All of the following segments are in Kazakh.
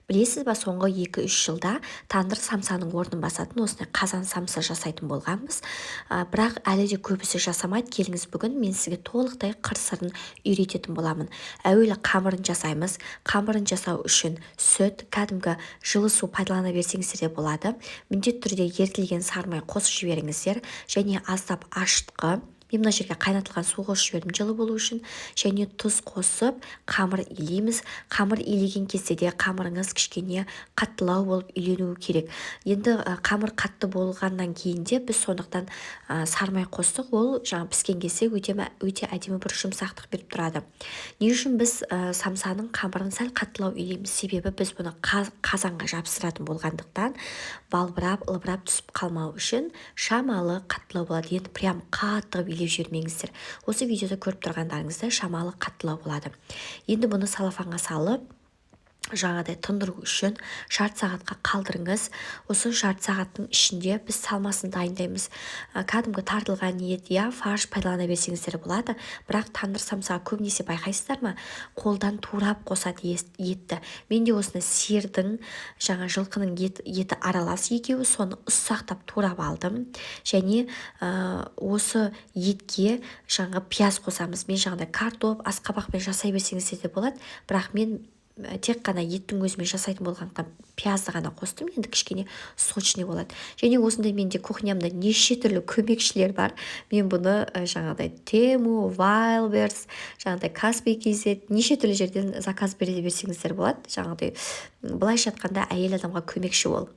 Білесіз ба, соңғы 2-3 жылда тандыр самсаның орнын басатын осындай қазан самса жасайтын болғанбыз. Бірақ әлі де көбісі жасамайды. Келіңіз, бүгін мен сізге толықтай қыр-сырын үйрететін боламын. Әуелі қамырын жасаймыз. Қамырын жасау үшін сүт, кәдімгі жылы су пайдалана берсеңіздер де болады. Міндетті түрде ерітілген сарымай қосып жіберіңіздер, және аздап ашытқы. Мен мына жерге қайнатылған су қосып жібердім жылы болу үшін, және тұз қосып қамыр илейміз. Қамыр илеген кезде де қамырыңыз кішкене қаттылау болып үйленуі керек. Енді қамыр қатты болғаннан кейін де біз сондықтан сармай қостық. Ол жаңа піскен кезде өте әдемі бір жұмсақтық беріп тұрады. Не үшін біз самсаның қамырын сәл қаттылау илейміз? Себебі біз бұны қазанға жабыстыратын болғандықтан балбырап, ылбырап түсіп қалмау үшін шамалы қаттылау болады. Енді прям қатты билеп жібермеңіздер. Осы видеода көріп тұрғандарыңызда шамалы қаттылау болады. Енді бұны салафанға салып, жаңадай тұндыру үшін жарты сағатқа қалдырыңыз. Осы жарты сағаттың ішінде біз салмасын дайындаймыз. Кәдімгі тартылған ет, фарш пайдалана берсеңіздер болады. Бірақ тандыр самсаға көбінесе байқайсыздар ма, қолдан турап қосады етті. Мен де осыны сиырдың, жылқының еті аралас екеуі, соны ұсақтап турап алдым. Және осы етке пияз қосамыз. Мен картоп, асқабақпен жасай берсеңіздер де болады. Бірақ мен тек қана еттің өзімен жасайтын болғандықтан пиязды ғана қостым. Енді кішкене сочный болады. Және осындай менде кухнямда неше түрлі көмекшілер бар. Мен бұны Тему, Wildberries, Каспий KZ, неше түрлі жерден заказ бере берсеңіздер болады. Былайша айтқанда әйел адамға көмекші бол.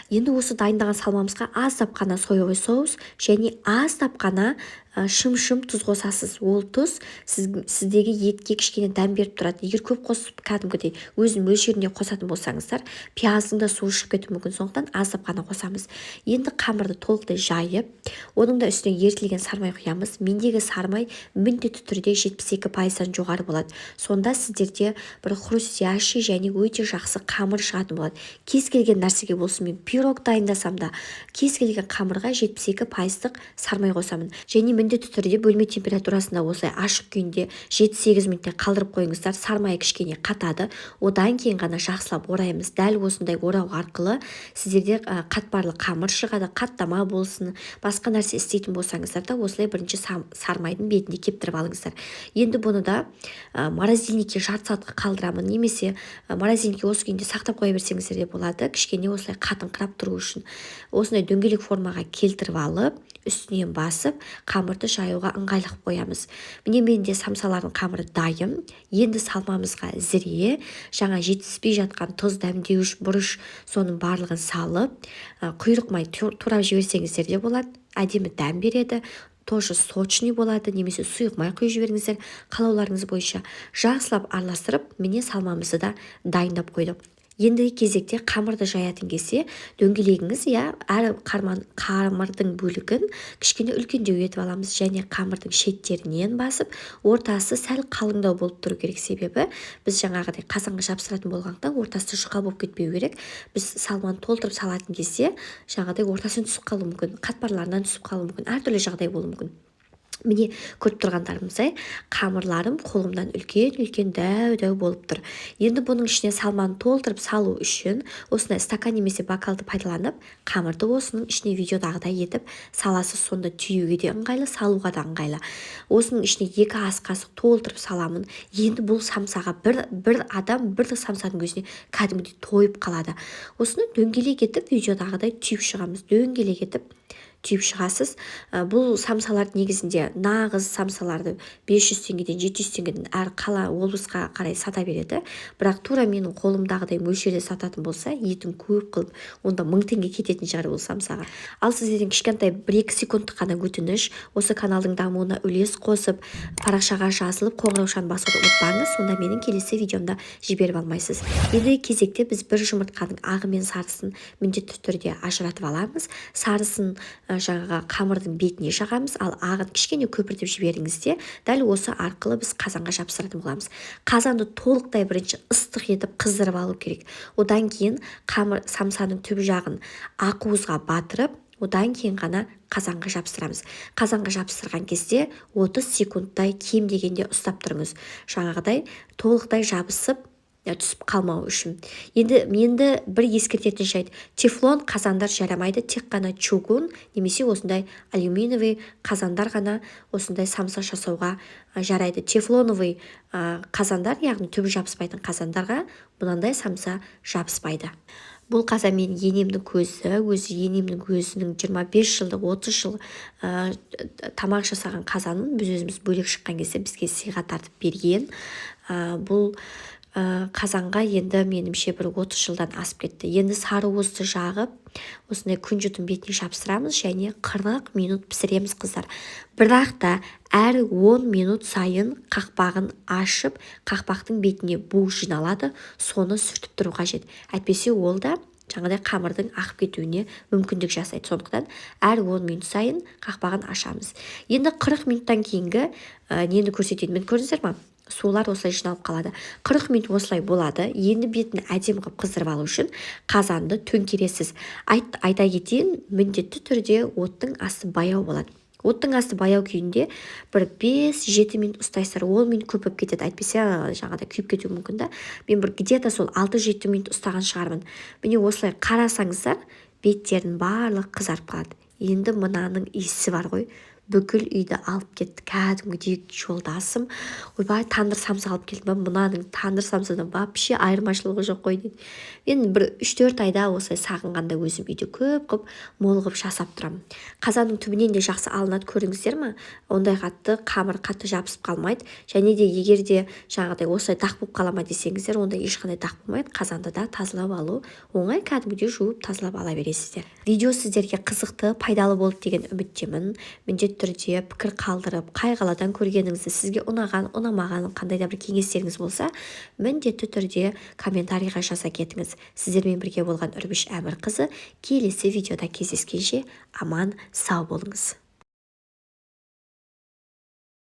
Енді осы дайындаған салмамызға аздап қана соевый соус және аздап қана шым-шым тұз қосасыз. Ол тұз сіздегі етке кішкене дәм беріп тұрады. Егер көп қосып кәдімгідей өзінің мөлшеріне қосатын болсаңыздар, пияздың да суы шығып кетуі мүмкін. Сондықтан аздап қана қосамыз. Енді қамырды толықтай жайып, оның да үстіне ерітілген сармай құямыз. Мендегі сармай міндетті түрде 72%-дан жоғары болады. Сонда сіздерде бір хрустящий және өте жақсы қамыр шығатын болады. Кез келген нәрсеге болсын, мен пирог дайындасам да кез келген қамырға 72%-лық сармай қосамын. Және міндетті түрде бөлме температурасында осылай ашық күйінде 7-8 минуттай қалдырып қойыңыздар. Сармай кішкене қатады. Одан кейін ғана жақсылап ораймыз. Дәл осындай орау арқылы сіздерде қатпарлы қамыр шығады. Қаттама болсын, басқа нәрсе істейтін болсаңыздар да осылай бірінші сармайдың бетінде кептіріп алыңыздар. Енді бұны да морозильникке жарты сағатқа қалдырамын, немесе морозильникке осы күйінде сақтап қоя берсеңіздер де болады. Кішкене осылай қатыңқырап тұру үшін осындай дөңгелек формаға келтіріп алып, үстінен басып, қамырды жаюға ыңғайлы қоямыз. Міне менде самсалардың қамыры дайын. Енді салмамызға зіре, жетіспей жатқан тұз, дәмдеуіш, бұрыш, соның барлығын салып, құйрық май турап жіберсеңіздер де болады. Әдемі дәм береді. Тоже сочный болады, немесе сұйық май құйып жіберіңіздер. Қалауларыңыз бойынша жақсылап араластырып, міне салмамызды да дайындап қойдық. Ендігі кезекте қамырды жаятын кезде дөңгелегіңіз, әр қамырдың бөлігін кішкене үлкендеу етіп аламыз, және қамырдың шеттерінен басып, ортасы сәл қалыңдау болып тұру керек. Себебі біз қазанға жапсыратын болғандықтан ортасы жұқа болып кетпеу керек. Біз салманы толтырып салатын кезде ортасын түсіп қалуы мүмкін, қатпарларынан түсіп қалуы мүмкін, әртүрлі жағдай болуы мүмкін. Міне көріп тұрғандарымыздай қамырларым қолымнан үлкен дәу болып тұр. Енді бұның ішіне салманы толтырып салу үшін осындай стакан немесе бокалды пайдаланып, қамырды осының ішіне видеодағыдай етіп саласыз. Сонда түйуге де ыңғайлы, салуға да ыңғайлы. Осының ішіне 2 ас қасық толтырып саламын. Енді бұл самсаға бір адам бір самсаның өзіне кәдімгідей тойып қалады. Осыны дөңгелек етіп видеодағыдай түйіп шығамыз. Дөңгелек етіп түйіп шығасыз. Бұл самсалар негізінде нағыз самсаларды 500 теңгеден 700 теңгеден әр қала облысқа қарай сата береді. Бірақ тура менің қолымдағыдай мөлшерде сататын болса, етін көп қылып, онда 1000 теңге кететін шығар бұл самсаға. Ал сіздерден кішкентай 1-2 секундтық қана өтініш, осы каналдың дамуына үлес қосып, парақшаға жазылып, қоңыраушаны басуды ұмытпаңыз, сонда менің келесі видеомда жіберіп алмайсыз. Ендігі кезекте біз бір жұмыртқаның ағы мен сарысын міндетті түрде ажыратып аламыз. Сарысын қамырдың бетіне жағамыз, ал ағын кішкене көпіртіп жіберіңіз де, дәл осы арқылы біз қазанға жапсыратын боламыз. Қазанды толықтай бірінші ыстық етіп қыздырып алу керек. Одан кейін самсаның түп жағын ақуызға батырып, одан кейін ғана қазанға жапсырамыз. Қазанға жапсырған кезде 30 секундтай кем дегенде ұстап тұрыңыз. Толықтай жабысып, түсіп қалмау үшін. Енді бір ескертетін жайт, тефлон қазандар жарамайды, тек қана чугун немесе осындай алюминиевый қазандар ғана осындай самса жасауға жарайды. Тефлоновый қазандар, яғни түбі жабыспайтын қазандарға мынандай самса жабыспайды. Бұл қазан менің енемнің өзі енемнің өзінің 25 жылдық 30 жыл тамақ жасаған қазанын біз өзіміз бөлек шыққан кезде бізге сыйға тартып берген. Бұл қазанға енді менімше бір 30 жылдан асып кетті. Енді сары уызды жағып осындай күнжітін бетіне жабыстырамыз және 40 минут пісіреміз қыздар. Бірақ та әр 10 минут сайын қақпағын ашып, қақпақтың бетіне бу жиналады, соны сүртіп тұру қажет. Әйтпесе ол да жаңағыдай қамырдың ағып кетуіне мүмкіндік жасайды. Сондықтан әр 10 минут сайын қақпағын ашамыз. Енді 40 минуттан кейінгі нені көрсетейін, мен көрдіңіздер ма? Сулар осылай жиналып қалады. 40 минут осылай болады. Енді бетін әдемі қылып қыздырып алу үшін қазанды төңкересіз. Айта кетейін, міндетті түрде оттың асты баяу болады. Оттың асты баяу күйінде бір 5-7 минут ұстайсыздар, 10 минут көп болып кетеді. Әйтпесе жаңағыдай күйіп кетуі мүмкін да. Мен бір где-то сол 6-7 минут ұстаған шығармын. Міне осылай қарасаңыздар, беттердің барлығы қызарып қалады. Енді мынаның иісі бар ғой, бүкіл үйді алып кетті. Кәдімгідей жолдасым, ойбай, тандыр самса алып келдім ба, мынаның тандыр самсадан вообще айырмашылығы жоқ қой дейді. Мен бір 3-4 айда осылай сағынғанда өзім үйде көп мол қылып жасап тұрамын. Қазанның түбінен де жақсы алынады, көрдіңіздер ме? Ондай қамыр қатты жабысып қалмайды. Және де егер де жаңағыдай осылай дақ болып қала ма десеңіздер, онда ешқандай дақ болмайды. Қазанды да тазалап алу оңай, кәдімгідей жуып тазалап ала бересіздер. Видео сіздерге қызықты, пайдалы болды деген үміттемін. Міндетті түрде пікір қалдырып, қай қаладан көргеніңізді, сізге ұнаған, ұнамаған, қандай да бір кеңестеріңіз болса, міндетті түрде комментарийға жаза кетіңіз. Сіздермен бірге болған Үрбіш Әмірқызы. Келесі видеода кездескенше аман сау болыңыз.